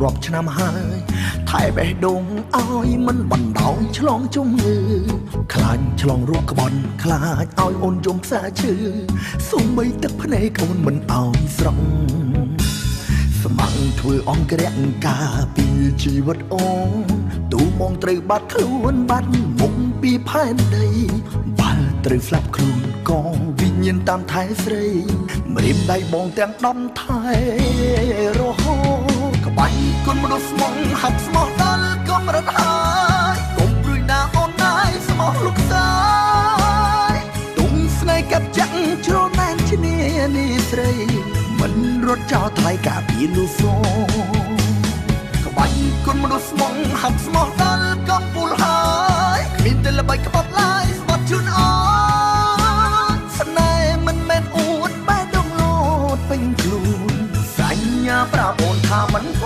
រាប់ឆ្នាំហើយថែបេះដូងឲ្យមិនបណ្ដោយឆ្លងជំងឺខ្លាញ់ឆ្លងរោគក្បន់ខ្លាចឲ្យអូនយំផ្សាឈឺសូម្បីទឹកភ្នែកអូនមិនឲ្យស្រង់ស្ម័គ្រធ្វើអង្គរៈការពីជីវិតអូនទូមងត្រូវបាត់ខ្លួនបាត់មុខពីផែនដីបាល់ត្រូវស្លាប់ខ្លួនក៏វិញ្ញាណតាមថែស្រីម្រាមដៃបងទាំងដំថែរហូតក្បាច់គុណមនុស្សស្មងហាត់ស្មោះដល់កម្រិតហើយកុំព្រួយណាអូនណាយស្មោះលោកសាយទុំស្នេហ៍កាប់ចាក់ជ្រលណែនឈ្នានេះស្រីមិនរត់ចោលថ្លៃការពីនោះសក្បាច់គុណមនុស្សស្មងហាត់ស្មោះដល់កំពូលហើយគ្មានតែល្បីក្បត់ឡើយស្បត់ជូនអូនស្នេហ៍មិនមែនអួតបែរដងលោតពេញខ្លួនសញ្ញាប្រាប់អូនថាមិនផ